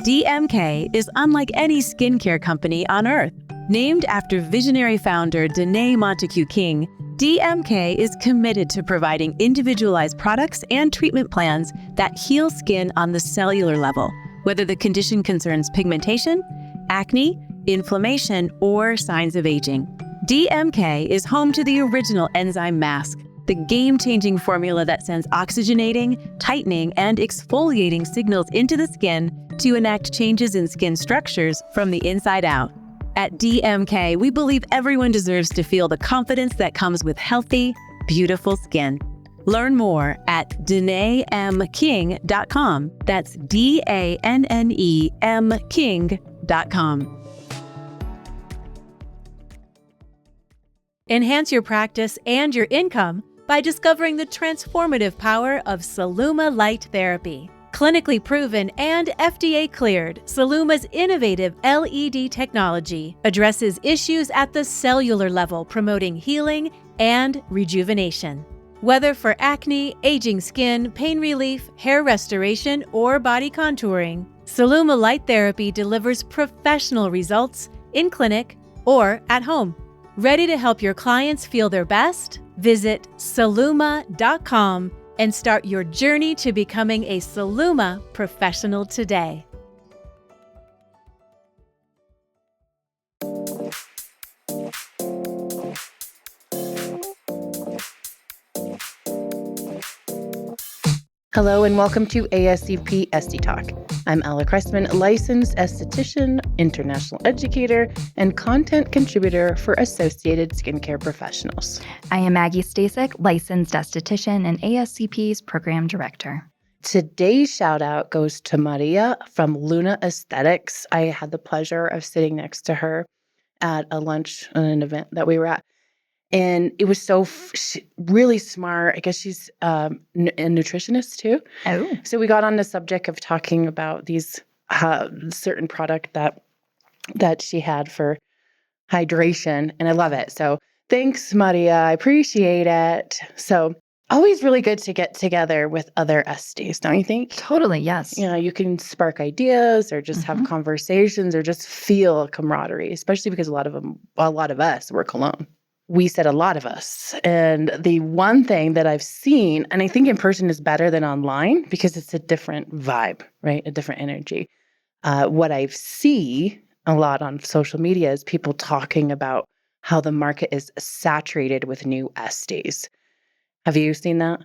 DMK is unlike any skincare company on earth. Named after visionary founder Danae Montague King, DMK is committed to providing individualized products and treatment plans that heal skin on the cellular level, whether the condition concerns pigmentation, acne, inflammation, or signs of aging. DMK is home to the original enzyme mask, the game-changing formula that sends oxygenating, tightening, and exfoliating signals into the skin to enact changes in skin structures from the inside out. At DMK, we believe everyone deserves to feel the confidence that comes with healthy, beautiful skin. Learn more at DanaeMKing.com. That's DANNEM King.com. Enhance your practice and your income by discovering the transformative power of Celluma Light Therapy. Clinically proven and FDA cleared, Celluma's innovative LED technology addresses issues at the cellular level, promoting healing and rejuvenation. Whether for acne, aging skin, pain relief, hair restoration, or body contouring, Celluma Light Therapy delivers professional results in clinic or at home. Ready to help your clients feel their best? Visit Celluma.com and start your journey to becoming a Celluma professional today. Hello and welcome to ASCP Esty Talk. I'm Ella Cressman, licensed esthetician, international educator, and content contributor for Associated Skincare Professionals. I am Maggie Staszcuk, licensed esthetician and ASCP's program director. Today's shout out goes to Maria from Luna Aesthetics. I had the pleasure of sitting next to her at a lunch on an event that we were at. And it was so really smart. I guess she's a nutritionist too. Oh. So we got on the subject of talking about these certain product that she had for hydration. And I love it. So thanks, Maria. I appreciate it. So always really good to get together with other Esties, don't you think? Totally, yes. You know, you can spark ideas or just have conversations or just feel camaraderie, especially because a lot of us work alone. We said a lot of us. And the one thing that I've seen, and I think in person is better than online because it's a different vibe, right? A different energy. What I see a lot on social media is people talking about how the market is saturated with new Esties. Have you seen that?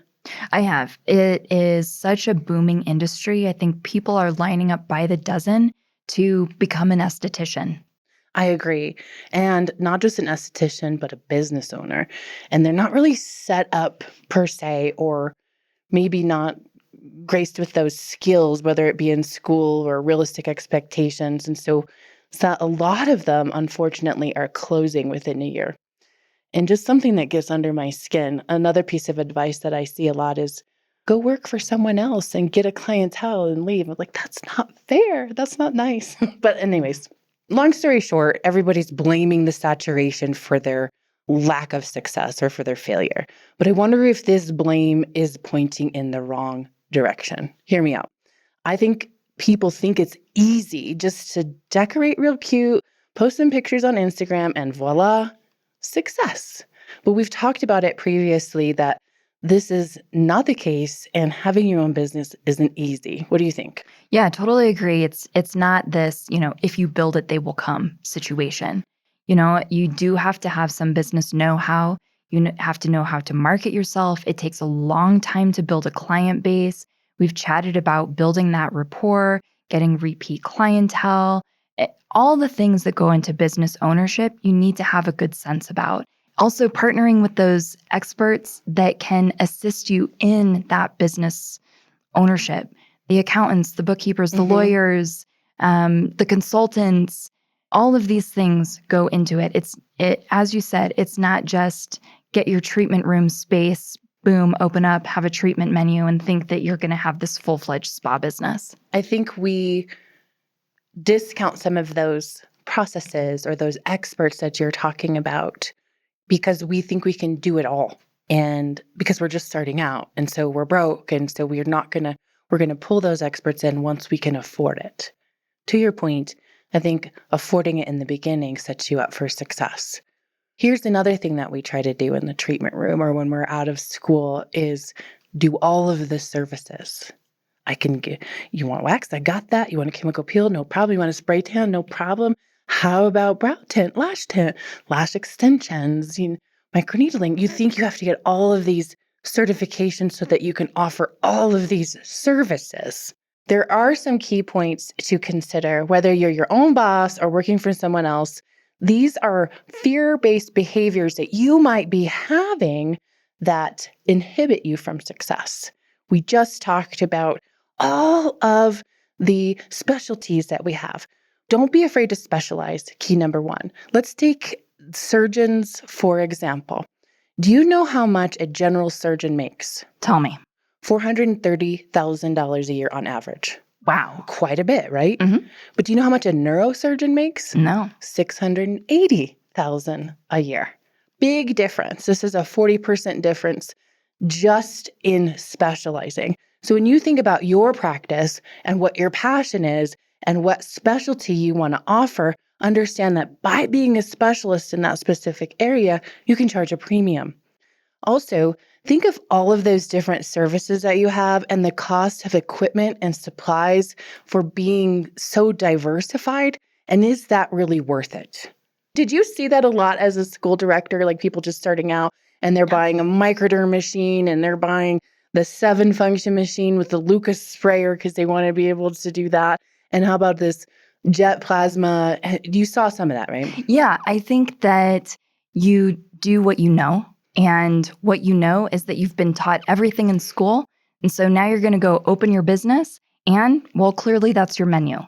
I have. It is such a booming industry. I think people are lining up by the dozen to become an esthetician. I agree. And not just an esthetician, but a business owner. And they're not really set up per se, or maybe not graced with those skills, whether it be in school or realistic expectations. And so a lot of them, unfortunately, are closing within a year. And just something that gets under my skin. Another piece of advice that I see a lot is go work for someone else and get a clientele and leave. I'm like, that's not fair. That's not nice. But anyways, long story short, everybody's blaming the saturation for their lack of success or for their failure. But I wonder if this blame is pointing in the wrong direction. Hear me out. I think people think it's easy just to decorate real cute, post some pictures on Instagram, and voila, success. But we've talked about it previously that this is not the case, and having your own business isn't easy. What do you think? Yeah, totally agree. It's not this, if you build it, they will come situation. You do have to have some business know-how. You have to know how to market yourself. It takes a long time to build a client base. We've chatted about building that rapport, getting repeat clientele, all the things that go into business ownership, you need to have a good sense about. Also, partnering with those experts that can assist you in that business ownership. The accountants, the bookkeepers, the lawyers, the consultants, all of these things go into it. As you said, it's not just get your treatment room space, boom, open up, have a treatment menu, and think that you're going to have this full-fledged spa business. I think we discount some of those processes or those experts that you're talking about because we think we can do it all. And because we're just starting out. And so we're broke. And so we're going to pull those experts in once we can afford it. To your point, I think affording it in the beginning sets you up for success. Here's another thing that we try to do in the treatment room or when we're out of school is do all of the services. You want wax? I got that. You want a chemical peel? No problem. You want a spray tan? No problem. How about brow tint, lash extensions, microneedling? You think you have to get all of these certifications so that you can offer all of these services. There are some key points to consider, whether you're your own boss or working for someone else. These are fear-based behaviors that you might be having that inhibit you from success. We just talked about all of the specialties that we have. Don't be afraid to specialize, key number one. Let's take surgeons, for example. Do you know how much a general surgeon makes? Tell me. $430,000 a year on average. Wow. Quite a bit, right? Mm-hmm. But do you know how much a neurosurgeon makes? No. $680,000 a year. Big difference. This is a 40% difference just in specializing. So when you think about your practice and what your passion is and what specialty you want to offer, understand that by being a specialist in that specific area, you can charge a premium. Also, think of all of those different services that you have and the cost of equipment and supplies for being so diversified. And is that really worth it? Did you see that a lot as a school director, like people just starting out and they're buying a microderm machine and they're buying the 7-function machine with the Lucas sprayer because they want to be able to do that? And how about this jet plasma? You saw some of that, right? Yeah, I think that you do what you know. And what you know is that you've been taught everything in school. And so now you're going to go open your business. And, well, clearly that's your menu.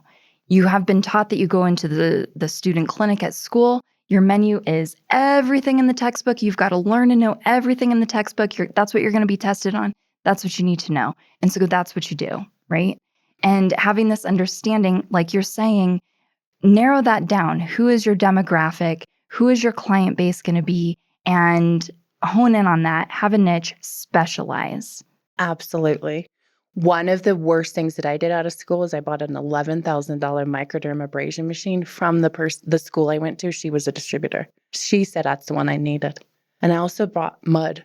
You have been taught that you go into the student clinic at school. Your menu is everything in the textbook. You've got to learn to know everything in the textbook. That's what you're going to be tested on. That's what you need to know. And so that's what you do, right? And having this understanding, like you're saying, narrow that down. Who is your demographic? Who is your client base going to be? And hone in on that. Have a niche. Specialize. Absolutely. One of the worst things that I did out of school is I bought an $11,000 microderm abrasion machine from the school I went to. She was a distributor. She said that's the one I needed. And I also bought mud.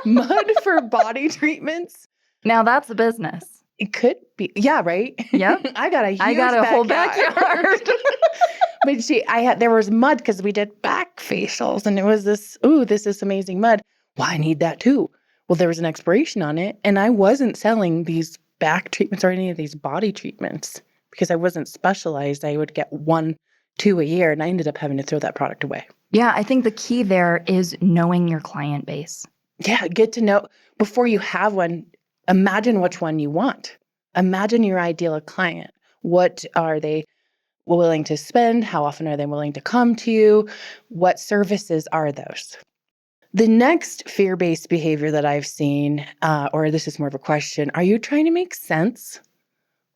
Mud for body treatments. Now that's a business. It could be. Yeah, right? Yep. I got a whole backyard. But there was mud because we did back facials and it was this is amazing mud. Well, I need that too. Well, there was an expiration on it and I wasn't selling these back treatments or any of these body treatments because I wasn't specialized. I would get 1-2 a year and I ended up having to throw that product away. Yeah, I think the key there is knowing your client base. Yeah, get to know before you have one. Imagine which one you want. Imagine your ideal client. What are they willing to spend? How often are they willing to come to you? What services are those? The next fear-based behavior that I've seen, or this is more of a question, are you trying to make sense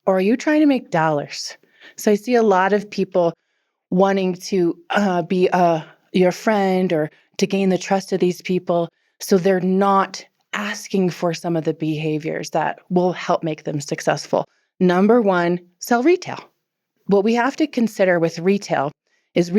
or are you trying to make dollars? So I see a lot of people wanting to be your friend or to gain the trust of these people. So they're not asking for some of the behaviors that will help make them successful. Number one, sell retail. What we have to consider with retail is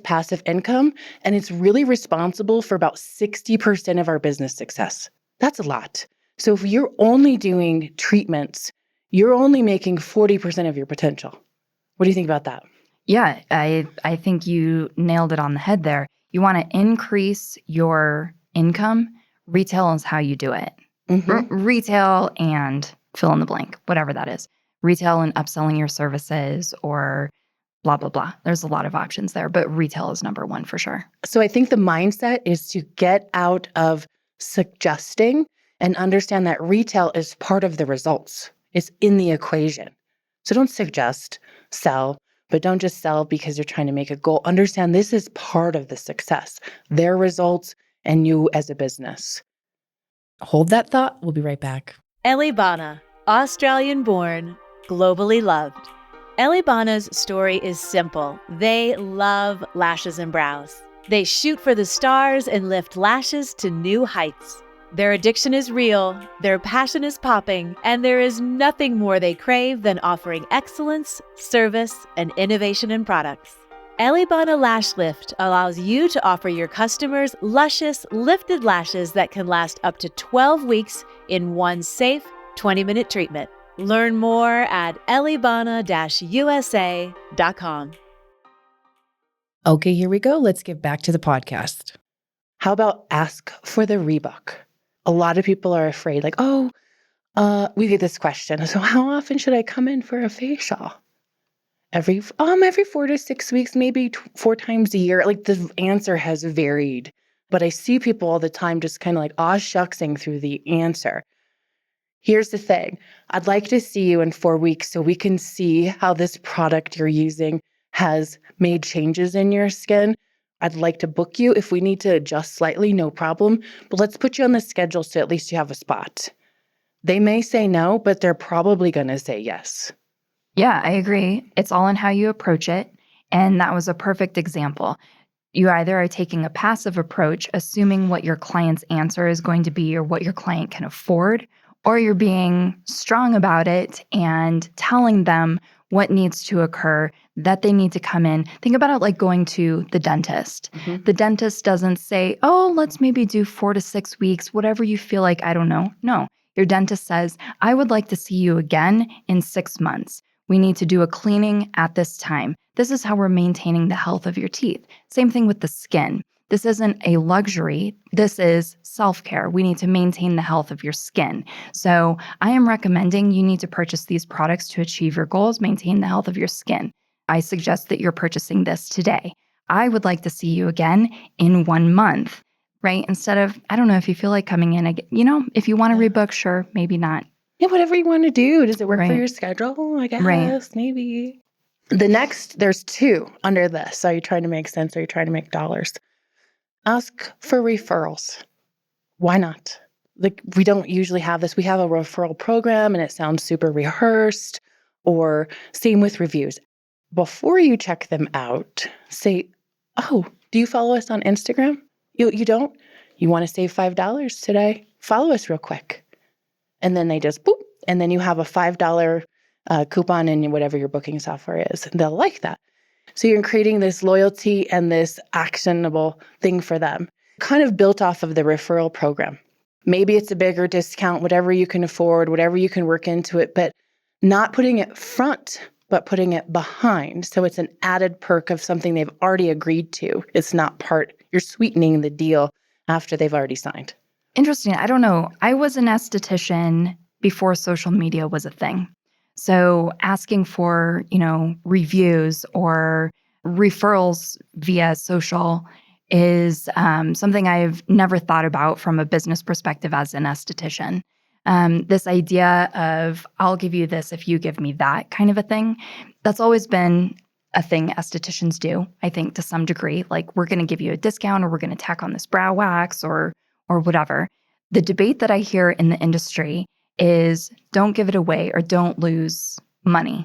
passive income, and it's really responsible for about 60% of our business success. That's a lot. So if you're only doing treatments, you're only making 40% of your potential. What do you think about that? Yeah, I think you nailed it on the head there. You want to increase your income. Retail is how you do it. Mm-hmm. Retail and fill in the blank, whatever that is. Retail and upselling your services or blah, blah, blah. There's a lot of options there, but retail is number one for sure. So I think the mindset is to get out of suggesting and understand that retail is part of the results. It's in the equation. So don't suggest, sell, but don't just sell because you're trying to make a goal. Understand this is part of the success, their results, and you as a business. Hold that thought. We'll be right back. Elibana, Australian-born, globally loved. Elibana's story is simple. They love lashes and brows. They shoot for the stars and lift lashes to new heights. Their addiction is real, their passion is popping, and there is nothing more they crave than offering excellence, service, and innovation in products. Elibana Lash Lift allows you to offer your customers luscious, lifted lashes that can last up to 12 weeks in one safe, 20-minute treatment. Learn more at elibana-usa.com. Okay, here we go. Let's get back to the podcast. How about ask for the rebook? A lot of people are afraid, like, we get this question. So how often should I come in for a facial? Every 4 to 6 weeks, maybe 4 times a year. Like the answer has varied, but I see people all the time just kind of like shucksing through the answer. Here's the thing. I'd like to see you in 4 weeks so we can see how this product you're using has made changes in your skin. I'd like to book you. If we need to adjust slightly, no problem. But let's put you on the schedule so at least you have a spot. They may say no, but they're probably going to say yes. Yeah, I agree. It's all in how you approach it. And that was a perfect example. You either are taking a passive approach, assuming what your client's answer is going to be or what your client can afford, or you're being strong about it and telling them what needs to occur, that they need to come in. Think about it like going to the dentist. Mm-hmm. The dentist doesn't say, let's maybe do 4 to 6 weeks, whatever you feel like, I don't know. No, your dentist says, I would like to see you again in 6 months. We need to do a cleaning at this time. This is how we're maintaining the health of your teeth. Same thing with the skin. This isn't a luxury. This is self-care. We need to maintain the health of your skin. So I am recommending you need to purchase these products to achieve your goals, maintain the health of your skin. I suggest that you're purchasing this today. I would like to see you again in 1 month, right? Instead of, I don't know if you feel like coming in, if you want to rebook, sure, maybe not. Yeah, whatever you want to do. Does it work for your schedule? I guess, maybe. There's 2 under this. Are you trying to make sense? Are you trying to make dollars? Ask for referrals. Why not? Like, we don't usually have this. We have a referral program and it sounds super rehearsed, or same with reviews. Before you check them out, say, do you follow us on Instagram? You don't? You want to save $5 today? Follow us real quick. And then they just boop. And then you have a $5 coupon in whatever your booking software is. They'll like that. So you're creating this loyalty and this actionable thing for them, kind of built off of the referral program. Maybe it's a bigger discount, whatever you can afford, whatever you can work into it, but not putting it front, but putting it behind. So it's an added perk of something they've already agreed to. It's not you're sweetening the deal after they've already signed. Interesting. I don't know. I was an esthetician before social media was a thing. So asking for, reviews or referrals via social is something I've never thought about from a business perspective as an esthetician. This idea of, I'll give you this if you give me that kind of a thing, that's always been a thing estheticians do, I think, to some degree. Like, we're going to give you a discount, or we're going to tack on this brow wax or whatever. The debate that I hear in the industry is don't give it away or don't lose money,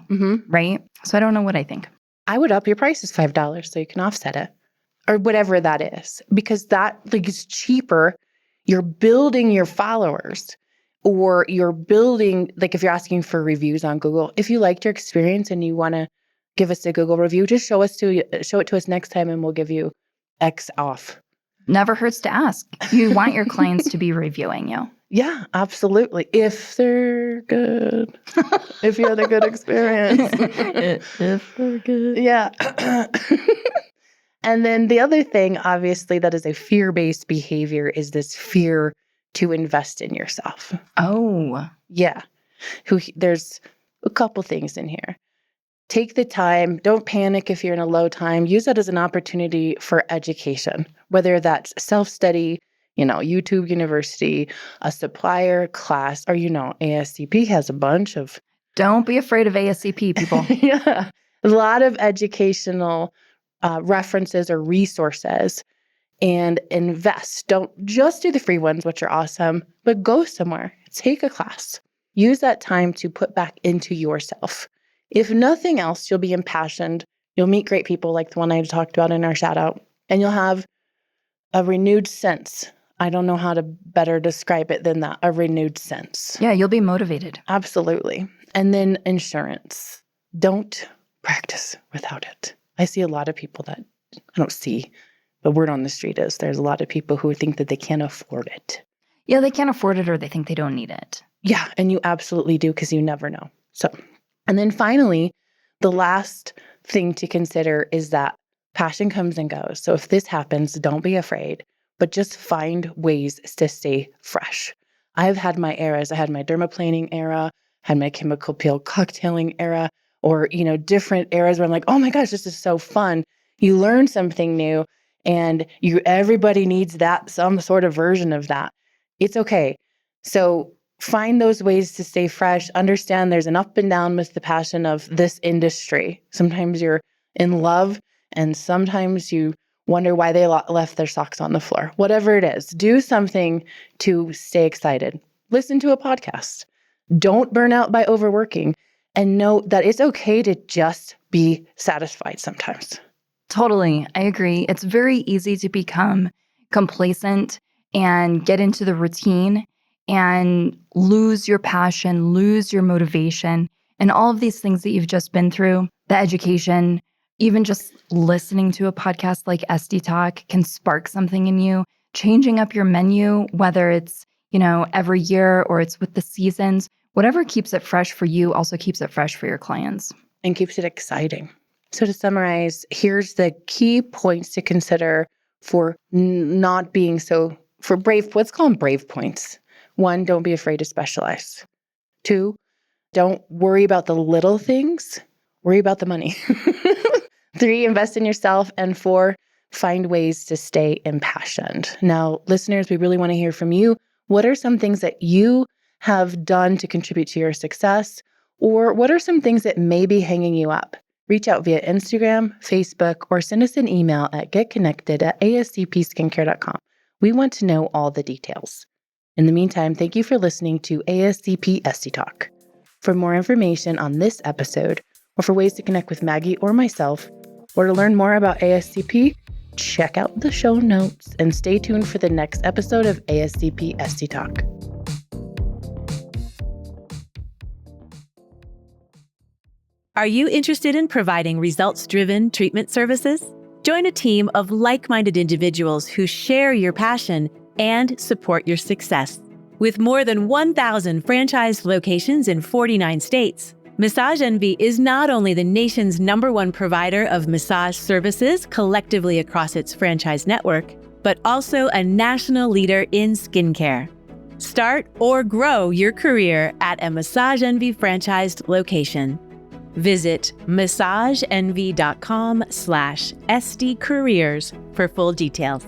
right? So I don't know what I think. I would up your prices $5 so you can offset it, or whatever that is, because that is cheaper. You're building your followers, or you're building, if you're asking for reviews on Google, if you liked your experience and you want to give us a Google review, just show it to us next time and we'll give you X off. Never hurts to ask. You want your clients to be reviewing you. Yeah, absolutely. If they're good. If you had a good experience. If they're good. Yeah. And then the other thing, obviously, that is a fear-based behavior is this fear to invest in yourself. Oh. Yeah. There's a couple things in here. Take the time. Don't panic if you're in a low time. Use that as an opportunity for education, whether that's self-study, YouTube University, a supplier class, or, ASCP has a bunch of... Don't be afraid of ASCP, people. Yeah. A lot of educational references or resources, and invest. Don't just do the free ones, which are awesome, but go somewhere. Take a class. Use that time to put back into yourself. If nothing else, you'll be impassioned. You'll meet great people like the one I talked about in our shout out, and you'll have a renewed sense I don't know how to better describe it than that, a renewed sense. Yeah, you'll be motivated. Absolutely. And then insurance. Don't practice without it. I see a lot of people that I don't see, but word on the street is there's a lot of people who think that they can't afford it. Yeah, they can't afford it or they think they don't need it. Yeah, and you absolutely do because you never know. So, and then finally, the last thing to consider is that passion comes and goes. So if this happens, don't be afraid, but just find ways to stay fresh. I've had my eras. I had my dermaplaning era, had my chemical peel cocktailing era, or, different eras where I'm like, oh my gosh, this is so fun. You learn something new and everybody needs that, some sort of version of that. It's okay. So find those ways to stay fresh. Understand there's an up and down with the passion of this industry. Sometimes you're in love and sometimes you wonder why they left their socks on the floor. Whatever it is, do something to stay excited. Listen to a podcast. Don't burn out by overworking, and know that it's okay to just be satisfied sometimes. Totally. I agree. It's very easy to become complacent and get into the routine and lose your passion, lose your motivation, and all of these things that you've just been through, the education, even just listening to a podcast like Esty Talk can spark something in you. Changing up your menu, whether it's, every year or it's with the seasons, whatever keeps it fresh for you also keeps it fresh for your clients. And keeps it exciting. So to summarize, here's the key points to consider for not being let's call them brave points. 1, don't be afraid to specialize. 2, don't worry about the little things, worry about the money. 3, invest in yourself. And 4, find ways to stay impassioned. Now, listeners, we really want to hear from you. What are some things that you have done to contribute to your success? Or what are some things that may be hanging you up? Reach out via Instagram, Facebook, or send us an email at getconnected@ascpskincare.com. We want to know all the details. In the meantime, thank you for listening to ASCP Esty Talk. For more information on this episode, or for ways to connect with Maggie or myself, or to learn more about ASCP, check out the show notes and stay tuned for the next episode of ASCP Esty Talk. Are you interested in providing results-driven treatment services? Join a team of like-minded individuals who share your passion and support your success. With more than 1,000 franchised locations in 49 states, Massage Envy is not only the nation's #1 provider of massage services collectively across its franchise network, but also a national leader in skincare. Start or grow your career at a Massage Envy franchised location. Visit massageenvy.com/SDcareers for full details.